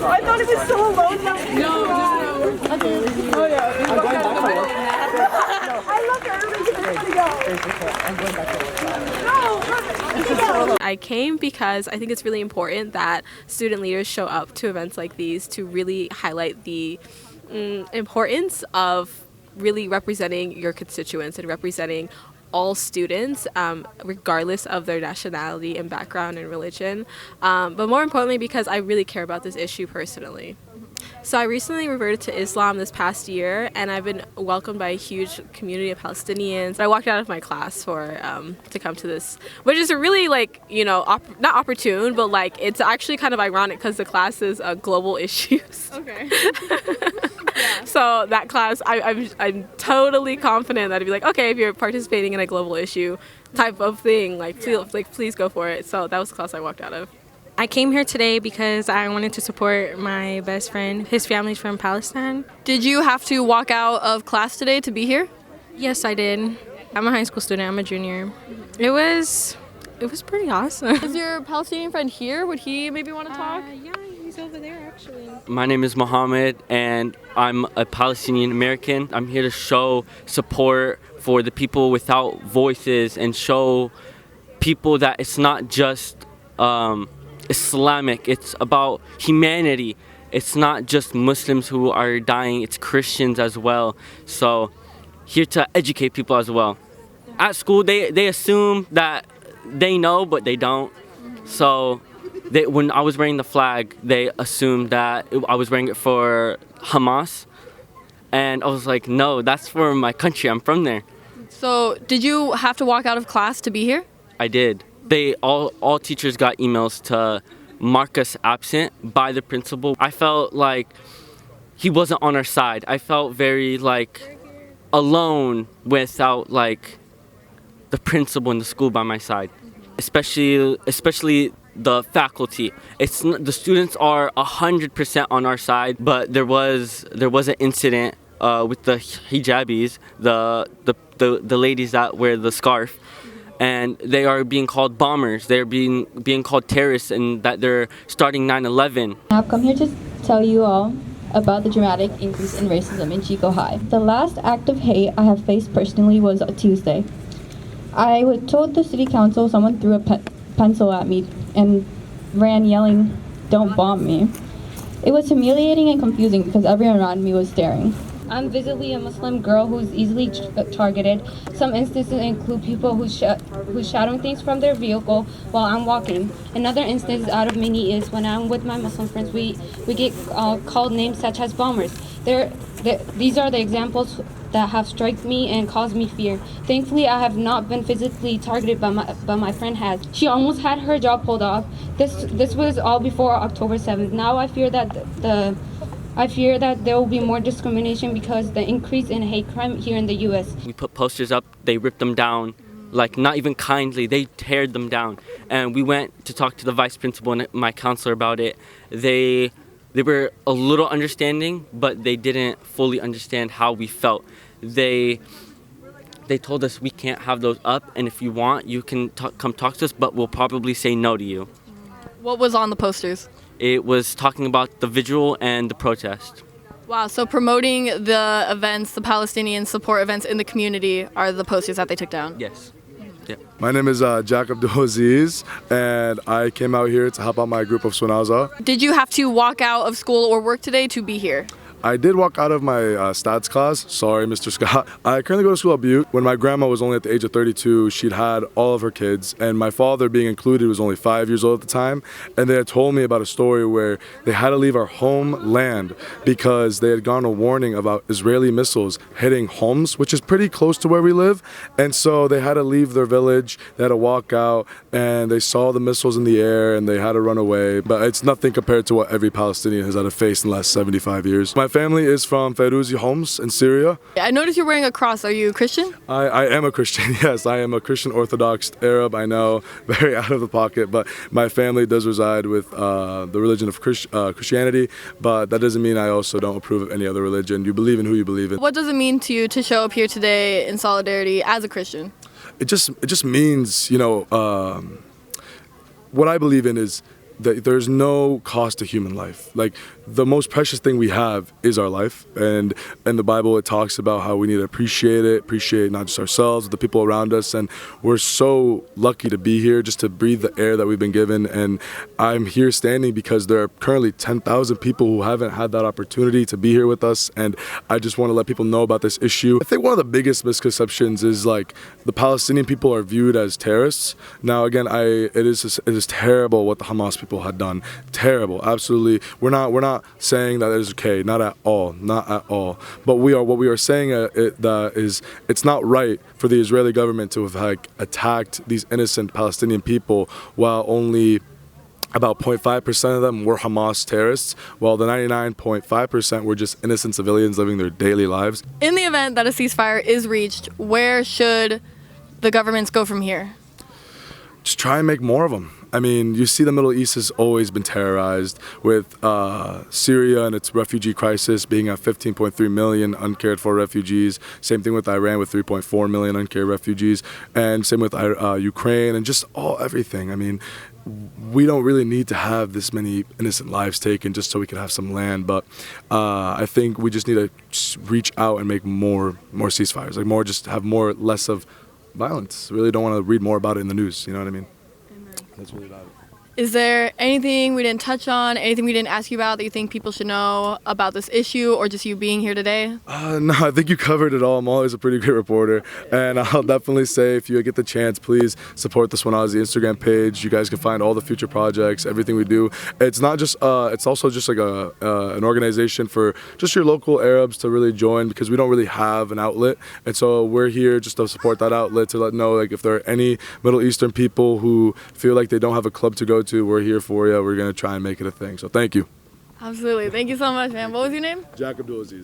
I thought he was still alone. No. Oh yeah. I'm going back to work. I love everybody's to go. I'm going back to work. No. I came because I think it's really important that student leaders show up to events like these to really highlight the importance of really representing your constituents and representing all students, regardless of their nationality and background and religion, but more importantly because I really care about this issue personally. So I recently reverted to Islam this past year, and I've been welcomed by a huge community of Palestinians. I walked out of my class to come to this, which is a really not opportune, but it's actually kind of ironic because the class is global issues. Okay. Yeah. So that class, I'm totally confident that I'd be like, okay, if you're participating in a global issue type of thing, please go for it. So that was the class I walked out of. I came here today because I wanted to support my best friend. His family's from Palestine. Did you have to walk out of class today to be here? Yes, I did. I'm a high school student. I'm a junior. It was pretty awesome. Is your Palestinian friend here? Would he maybe want to talk? Yeah, he's over there actually. My name is Mohammed and I'm a Palestinian American. I'm here to show support for the people without voices and show people that it's not just Islamic, it's about humanity. It's not just Muslims who are dying, it's Christians as well. So here to educate people as well. At school they assume that they know, but they don't. So when I was wearing the flag, they assumed that I was wearing it for Hamas. And I was like, no, that's for my country, I'm from there. So did you have to walk out of class to be here? I did. All teachers got emails to mark us absent by the principal. I felt like he wasn't on our side. I felt very alone without the principal in the school by my side. Especially the faculty. The students are 100% on our side, but there was an incident with the hijabis, the ladies that wear the scarf. And they are being called bombers, they're being called terrorists, and that they're starting 9/11. I've come here to tell you all about the dramatic increase in racism in Chico High. The last act of hate I have faced personally was Tuesday. I told the city council someone threw a pencil at me and ran yelling, "Don't bomb me." It was humiliating and confusing because everyone around me was staring. I'm visibly a Muslim girl who's easily targeted. Some instances include people who's shouting things from their vehicle while I'm walking. Another instance out of many is when I'm with my Muslim friends, we get called names such as bombers. These are the examples that have struck me and caused me fear. Thankfully, I have not been physically targeted, but my friend has. She almost had her jaw pulled off. This was all before October 7th. Now I fear that there will be more discrimination because the increase in hate crime here in the U.S. We put posters up, they ripped them down, not even kindly, they teared them down. And we went to talk to the vice principal and my counselor about it. They were a little understanding, but they didn't fully understand how we felt. They told us we can't have those up, and if you want, you can come talk to us, but we'll probably say no to you. What was on the posters? It was talking about the vigil and the protest. Wow, so promoting the events, the Palestinian support events in the community are the posters that they took down? Yes. Yeah. My name is Jack Abdulaziz, and I came out here to help out my group of Sunaza. Did you have to walk out of school or work today to be here? I did walk out of my stats class. Sorry, Mr. Scott. I currently go to school at Butte. When my grandma was only at the age of 32, she'd had all of her kids, and my father, being included, was only 5 years old at the time. And they had told me about a story where they had to leave our homeland because they had gotten a warning about Israeli missiles hitting Homs, which is pretty close to where we live. And so they had to leave their village, they had to walk out, and they saw the missiles in the air, and they had to run away. But it's nothing compared to what every Palestinian has had to face in the last 75 years. My family is from Fairouzi Homs in Syria. I noticed you're wearing a cross. Are you Christian? I am a Christian, yes. I am a Christian Orthodox Arab, I know, very out of the pocket, but my family does reside with the religion of Christianity, but that doesn't mean I also don't approve of any other religion. You believe in who you believe in. What does it mean to you to show up here today in solidarity as a Christian? It just means, what I believe in is there's no cost to human life. Like, the most precious thing we have is our life, and in the Bible it talks about how we need to appreciate not just ourselves, but the people around us, and we're so lucky to be here just to breathe the air that we've been given. And I'm here standing because there are currently 10,000 people who haven't had that opportunity to be here with us, and I just want to let people know about this issue. I think one of the biggest misconceptions is like the Palestinian people are viewed as terrorists. Now again, it is terrible what the Hamas people had done. Terrible, absolutely. We're not saying that it is okay, not at all. But what we are saying that is it's not right for the Israeli government to have like attacked these innocent Palestinian people while only about 0.5% of them were Hamas terrorists, while the 99.5% were just innocent civilians living their daily lives. In the event that a ceasefire is reached, where should the governments go from here? Just try and make more of them. I mean, you see the Middle East has always been terrorized, with Syria and its refugee crisis being at 15.3 million uncared for refugees. Same thing with Iran with 3.4 million uncared refugees, and same with Ukraine, and just everything. I mean, we don't really need to have this many innocent lives taken just so we can have some land, but I think we just need to just reach out and make more ceasefires, like just have less of violence. Really don't want to read more about it in the news, you know what I mean? That's really about it. Is there anything we didn't touch on, anything we didn't ask you about that you think people should know about this issue, or just you being here today? No, I think you covered it all. I'm always a pretty great reporter, and I'll definitely say if you get the chance, please support the Swanazi Instagram page. You guys can find all the future projects, everything we do. It's not just, it's also just like an organization for just your local Arabs to really join, because we don't really have an outlet, and so we're here just to support that outlet, to let know like if there are any Middle Eastern people who feel like they don't have a club to go to, we're here for you. We're going to try and make it a thing. So thank you. Absolutely. Thank you so much, man. What was your name? Jack Abdulaziz.